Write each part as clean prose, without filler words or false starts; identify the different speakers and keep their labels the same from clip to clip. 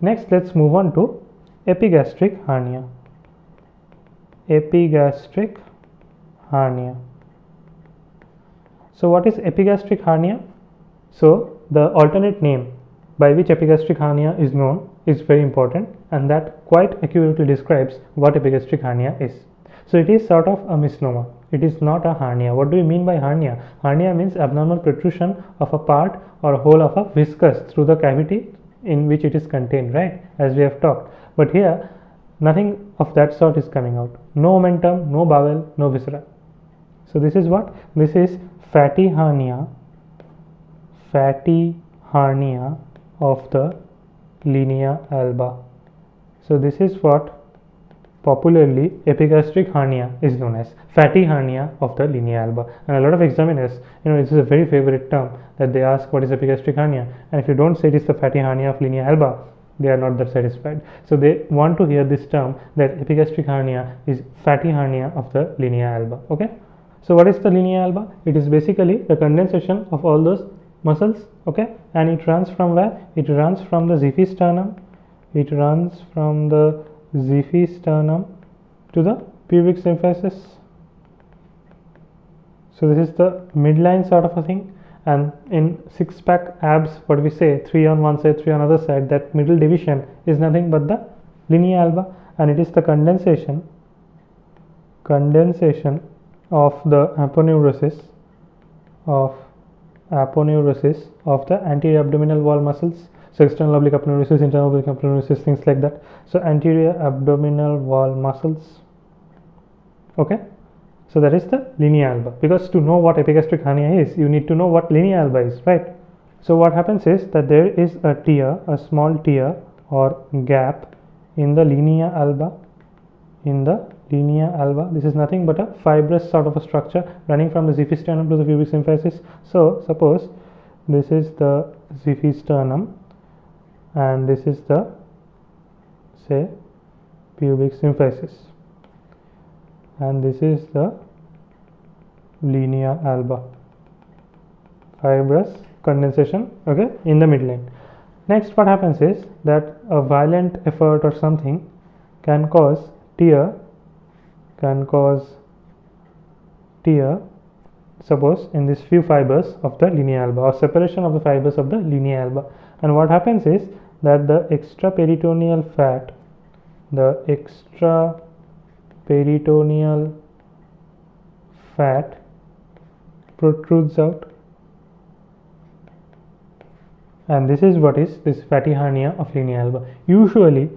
Speaker 1: Next, let's move on to epigastric hernia. Epigastric hernia. So what is epigastric hernia? So the alternate name by which epigastric hernia is known is very important, and that quite accurately describes what epigastric hernia is. So it is sort of a misnomer. It is not a hernia. What do we mean by hernia? Hernia means abnormal protrusion of a part or a whole of a viscus through the cavity in which it is contained, right? As we have talked. But here nothing of that sort is coming out. No omentum, no bowel, no viscera. So this is what? This is fatty hernia of the linea alba. So this is what popularly epigastric hernia is known as, fatty hernia of the linea alba. And a lot of examiners, this is a very favorite term that they ask what is epigastric hernia, and if you don't say it is the fatty hernia of linea alba, they are not that satisfied. So they want to hear this term that epigastric hernia is fatty hernia of the linea alba. Okay. So what is the linea alba? It is basically the condensation of all those muscles, okay, and it runs from where? It runs from the xiphisternum. It runs from the xiphisternum to the pubic symphysis. So this is the midline sort of a thing, and in six-pack abs, what we say, 3 on one side, 3 on other side, that middle division is nothing but the linea alba, and it is the condensation of the aponeurosis of the anterior abdominal wall muscles. So external oblique aponeurosis, internal oblique aponeurosis, things like that. So anterior abdominal wall muscles. Okay. So that is the linea alba. Because to know what epigastric hernia is, you need to know what linea alba is, right? So what happens is that there is a tear, a small tear or gap in the linea alba. This is nothing but a fibrous sort of a structure running from the xiphisternum to the pubic symphysis. So suppose this is the xiphisternum and this is the, say, pubic symphysis, and this is the linea alba, fibrous condensation, okay, in the midline. Next, what happens is that a violent effort or something can cause tear, suppose in these few fibers of the linea alba, or separation of the fibers of the linea alba. And what happens is that the extraperitoneal fat protrudes out, and this is what is this fatty hernia of linea alba. Usually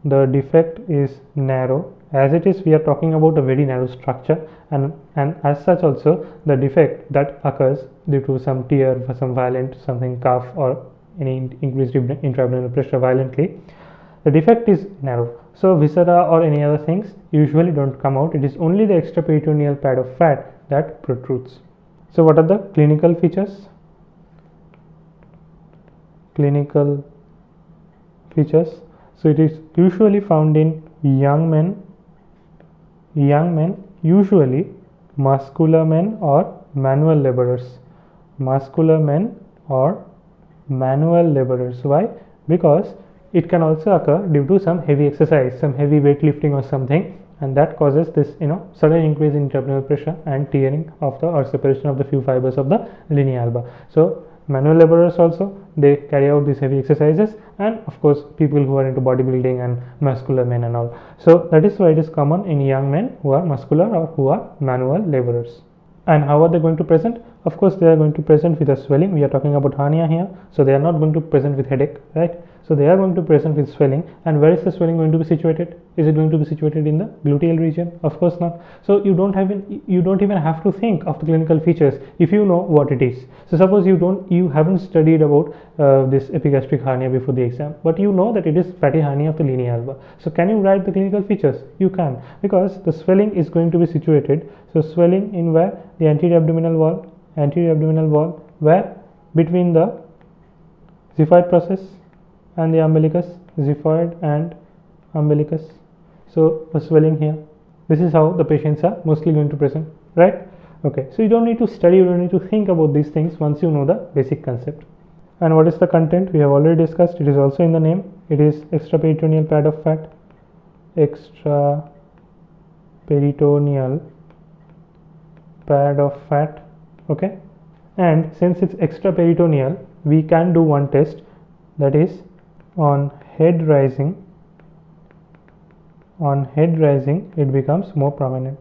Speaker 1: the defect is narrow. As it is, we are talking about a very narrow structure, and as such also the defect that occurs due to some tear, for some violent something, cough or any increased intra-abdominal pressure violently, the defect is narrow. So viscera or any other things usually don't come out. It is only the extraperitoneal pad of fat that protrudes. So what are the clinical features? So it is usually found in young men, usually muscular men or manual laborers. Why? Because it can also occur due to some heavy exercise, some heavy weightlifting or something, and that causes this sudden increase in intra-abdominal pressure and tearing of the or separation of the few fibers of the linea alba. So manual laborers also, they carry out these heavy exercises, and of course people who are into bodybuilding and muscular men and all. So that is why it is common in young men who are muscular or who are manual laborers. And how are they going to present? Of course they are going to present with a swelling. We are talking about hernia here, so they are not going to present with headache, right? So they are going to present with swelling. And where is the swelling going to be situated? Is it going to be situated in the gluteal region? Of course not. So you don't even have to think of the clinical features if you know what it is. So suppose you haven't studied about this epigastric hernia before the exam, but you know that it is fatty hernia of the linea alba. So can you write the clinical features? You can, because the swelling is going to be situated. So swelling in where? The anterior abdominal wall, where? Between the xiphoid process and the umbilicus, xiphoid and umbilicus. So a swelling here. This is how the patients are mostly going to present, right? Okay, so you don't need to study, you don't need to think about these things once you know the basic concept. And what is the content? We have already discussed. It is also in the name. It is extraperitoneal pad of fat. Extraperitoneal pad of fat. Okay, and since it's extraperitoneal, we can do one test, that is on head rising. On head rising, it becomes more prominent.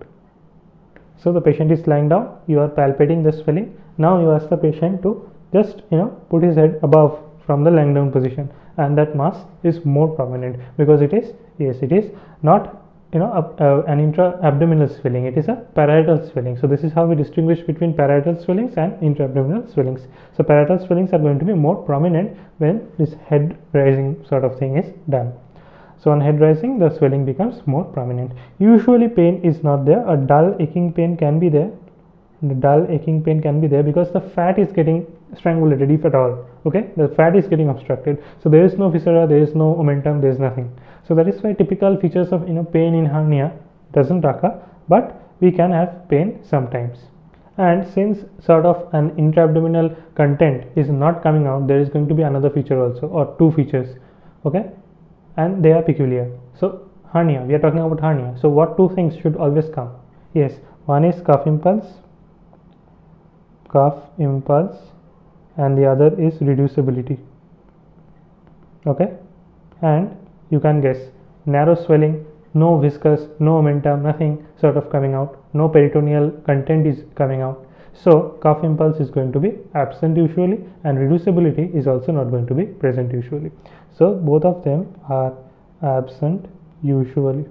Speaker 1: So the patient is lying down, you are palpating the swelling. Now you ask the patient to just put his head above from the lying down position, and that mass is more prominent because it is not an intra-abdominal swelling, it is a parietal swelling. So this is how we distinguish between parietal swellings and intra-abdominal swellings. So parietal swellings are going to be more prominent when this head rising sort of thing is done. So on head rising, the swelling becomes more prominent. Usually pain is not there. A dull aching pain can be there. The dull aching pain can be there because the fat is getting strangulated, if at all. Okay, the fat is getting obstructed. So there is no viscera, there is no omentum, there is nothing. So that is why typical features of pain in hernia doesn't occur, but we can have pain sometimes. And since sort of an intra-abdominal content is not coming out, there is going to be another feature also, or two features. Okay, and they are peculiar. So hernia, we are talking about hernia. So what two things should always come? Yes, one is cuff impulse, and the other is reducibility. Okay, and you can guess, narrow swelling, no viscous, no omentum, nothing sort of coming out, no peritoneal content is coming out. So cuff impulse is going to be absent usually, and reducibility is also not going to be present usually. So both of them are absent usually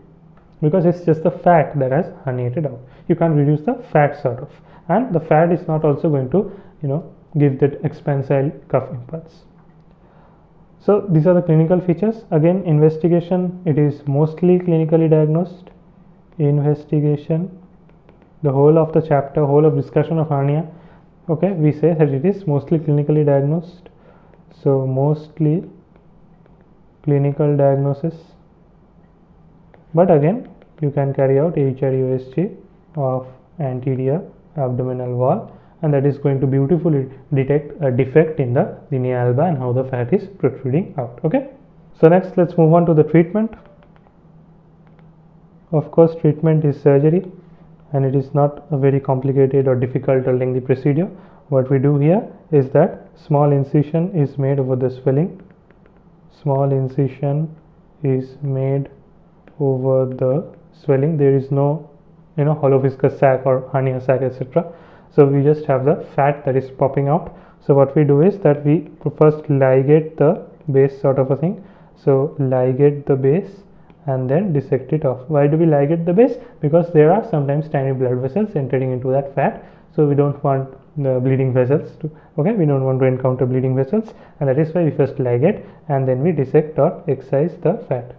Speaker 1: because it's just the fat that has herniated out. You can't reduce the fat sort of, and the fat is not also going to give that expansile cuff impulse. So these are the clinical features. Again, investigation, it is mostly clinically diagnosed. Investigation, the whole of the chapter, whole of discussion of hernia, okay, we say that it is mostly clinically diagnosed. So mostly clinical diagnosis, but again you can carry out HRUSG of anterior abdominal wall, and that is going to beautifully detect a defect in the linea alba and how the fat is protruding out. Okay, so next let's move on to the treatment. Of course, treatment is surgery, and it is not a very complicated or difficult or lengthy procedure. What we do here is that small incision is made over the swelling. Small incision is made over the swelling. There is no hollow viscous sac or hernia sac, etc. So we just have the fat that is popping out. So what we do is that we first ligate the base sort of a thing. So ligate the base and then dissect it off. Why do we ligate the base? Because there are sometimes tiny blood vessels entering into that fat, so we don't want the bleeding vessels to, okay, we don't want to encounter bleeding vessels, and that is why we first ligate and then we dissect or excise the fat.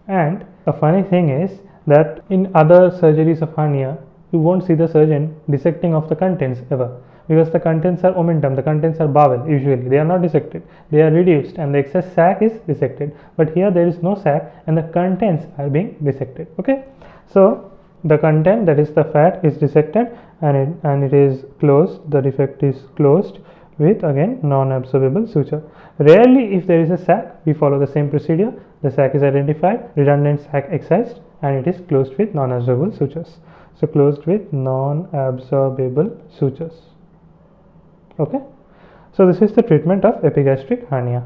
Speaker 1: And a funny thing is that in other surgeries of hernia, you won't see the surgeon dissecting off the contents ever, because the contents are omentum, the contents are bowel. Usually they are not dissected, they are reduced, and the excess sac is dissected. But here there is no sac and the contents are being dissected. Okay, so the content, that is the fat, is dissected and it is closed. The defect is closed with again non-absorbable suture. Rarely if there is a sac, we follow the same procedure. The sac is identified, redundant sac excised, and it is closed with non-absorbable sutures. So closed with non-absorbable sutures. Okay, so this is the treatment of epigastric hernia.